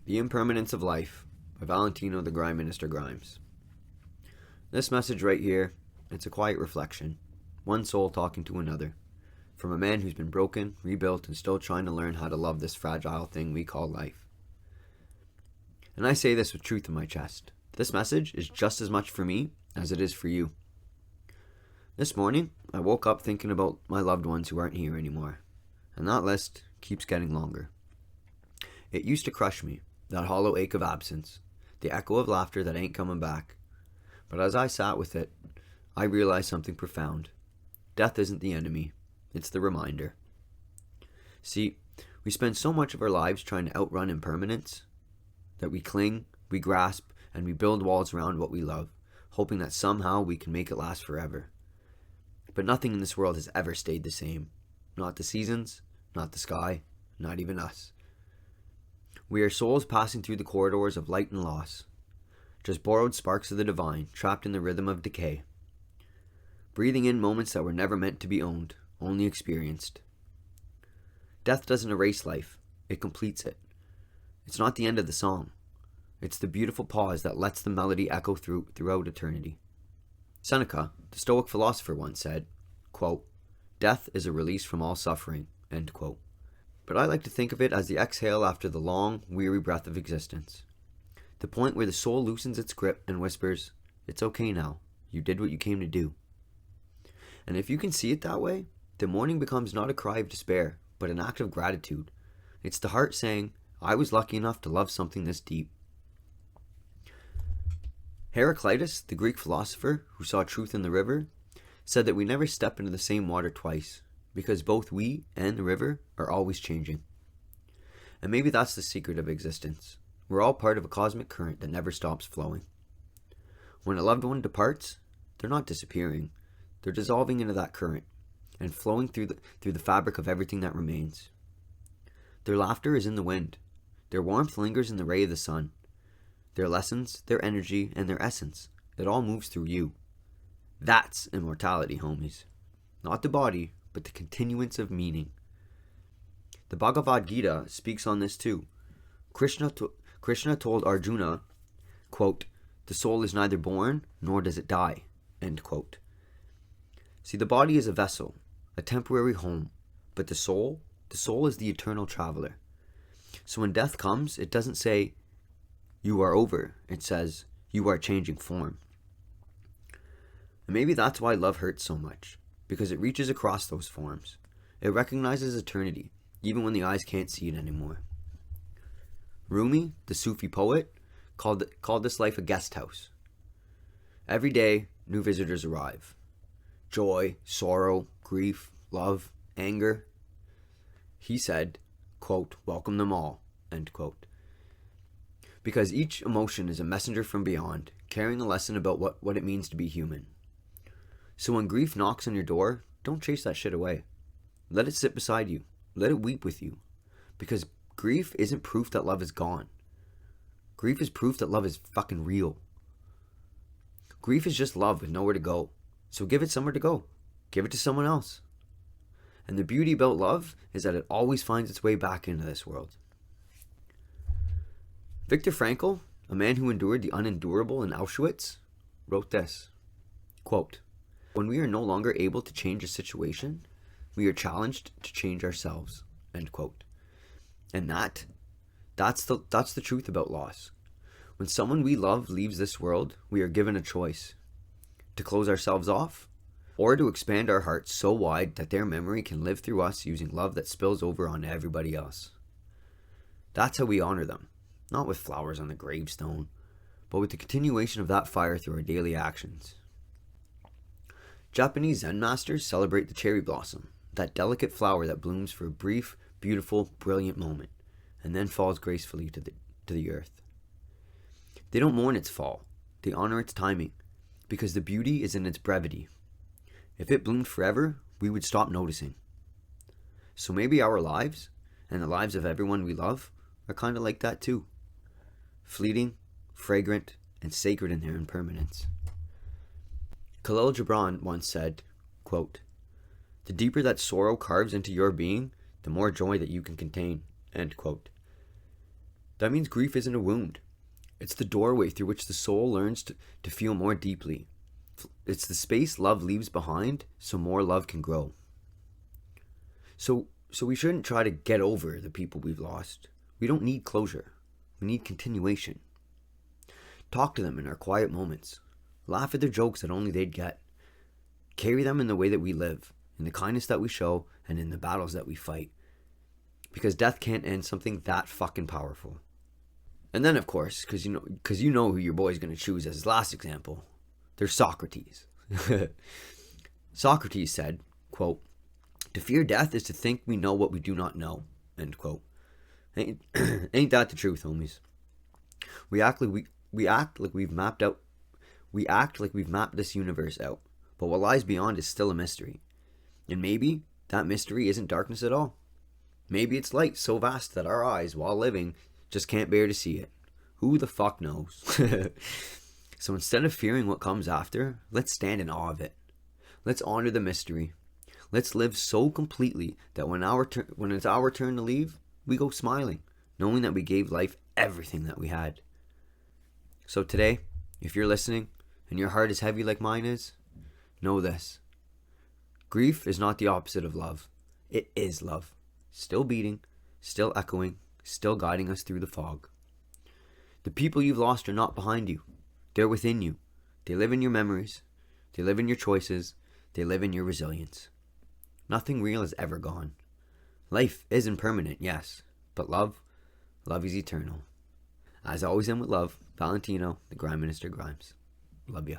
The Impermanence of Life by Valentino the Grime Minister Grimes. This message right here, it's a quiet reflection, one soul talking to another, from a man who's been broken, rebuilt, and still trying to learn how to love this fragile thing we call life. And I say this with truth in my chest. This message is just as much for me as it is for you. This morning, I woke up thinking about my loved ones who aren't here anymore, and that list keeps getting longer. It used to crush me, that hollow ache of absence, the echo of laughter that ain't coming back. But as I sat with it, I realized something profound. Death isn't the enemy, it's the reminder. See, we spend so much of our lives trying to outrun impermanence that we cling, we grasp, and we build walls around what we love, hoping that somehow we can make it last forever. But nothing in this world has ever stayed the same. Not the seasons, not the sky, not even us. We are souls passing through the corridors of light and loss, just borrowed sparks of the divine, trapped in the rhythm of decay, breathing in moments that were never meant to be owned, only experienced. Death doesn't erase life, it completes it. It's not the end of the song. It's the beautiful pause that lets the melody echo throughout eternity. Seneca, the Stoic philosopher, once said, quote, "Death is a release from all suffering," end quote. But I like to think of it as the exhale after the long, weary breath of existence. The point where the soul loosens its grip and whispers, "It's okay now. You did what you came to do." And if you can see it that way, the morning becomes not a cry of despair, but an act of gratitude. It's the heart saying, "I was lucky enough to love something this deep." Heraclitus, the Greek philosopher who saw truth in the river, said that we never step into the same water twice, because both we and the river are always changing. And maybe that's the secret of existence. We're all part of a cosmic current that never stops flowing. When a loved one departs, they're not disappearing. They're dissolving into that current and flowing through the fabric of everything that remains. Their laughter is in the wind. Their warmth lingers in the ray of the sun. Their lessons, their energy, and their essence, it all moves through you. That's immortality, homies. Not the body, but the continuance of meaning. The Bhagavad Gita speaks on this too. Krishna told Arjuna, quote, "The soul is neither born, nor does it die," end quote. See, the body is a vessel, a temporary home, but the soul is the eternal traveler. So when death comes, it doesn't say, "You are over," it says, "You are changing form." And maybe that's why love hurts so much, because it reaches across those forms. It recognizes eternity, even when the eyes can't see it anymore. Rumi, the Sufi poet, called this life a guest house. Every day, new visitors arrive. Joy, sorrow, grief, love, anger. He said, quote, "Welcome them all," end quote. Because each emotion is a messenger from beyond, carrying a lesson about what it means to be human. So when grief knocks on your door, don't chase that shit away. Let it sit beside you. Let it weep with you. Because grief isn't proof that love is gone. Grief is proof that love is fucking real. Grief is just love with nowhere to go. So give it somewhere to go. Give it to someone else. And the beauty about love is that it always finds its way back into this world. Viktor Frankl, a man who endured the unendurable in Auschwitz, wrote this, quote, "When we are no longer able to change a situation, we are challenged to change ourselves," end quote. And that's the truth about loss. When someone we love leaves this world, we are given a choice: to close ourselves off, or to expand our hearts so wide that their memory can live through us using love that spills over on everybody else. That's how we honor them, not with flowers on the gravestone, but with the continuation of that fire through our daily actions. Japanese Zen masters celebrate the cherry blossom, that delicate flower that blooms for a brief, beautiful, brilliant moment, and then falls gracefully to the earth. They don't mourn its fall, they honor its timing, because the beauty is in its brevity. If it bloomed forever, we would stop noticing. So maybe our lives, and the lives of everyone we love, are kind of like that too. Fleeting, fragrant, and sacred in their impermanence. Khalil Gibran once said, quote, "The deeper that sorrow carves into your being, the more joy that you can contain," end quote. That means grief isn't a wound. It's the doorway through which the soul learns to feel more deeply. It's the space love leaves behind so more love can grow. So we shouldn't try to get over the people we've lost. We don't need closure. We need continuation. Talk to them in our quiet moments. Laugh at their jokes that only they'd get. Carry them in the way that we live, in the kindness that we show, and in the battles that we fight. Because death can't end something that fucking powerful. And then, of course, because you know who your boy's going to choose as his last example, there's Socrates. Socrates said, quote, "To fear death is to think we know what we do not know," end quote. Ain't that the truth, homies? We act like we've mapped this universe out, but what lies beyond is still a mystery. And maybe that mystery isn't darkness at all. Maybe it's light so vast that our eyes, while living, just can't bear to see it. Who the fuck knows? So instead of fearing what comes after, let's stand in awe of it. Let's honor the mystery. Let's live so completely that when it's our turn to leave, we go smiling, knowing that we gave life everything that we had. So today, if you're listening and your heart is heavy like mine is, know this. Grief is not the opposite of love. It is love. Still beating, still echoing, still guiding us through the fog. The people you've lost are not behind you. They're within you. They live in your memories. They live in your choices. They live in your resilience. Nothing real is ever gone. Life is impermanent, yes, but love is eternal. As always, and with love, Valentino, the Grime Minister Grimes. Love ya.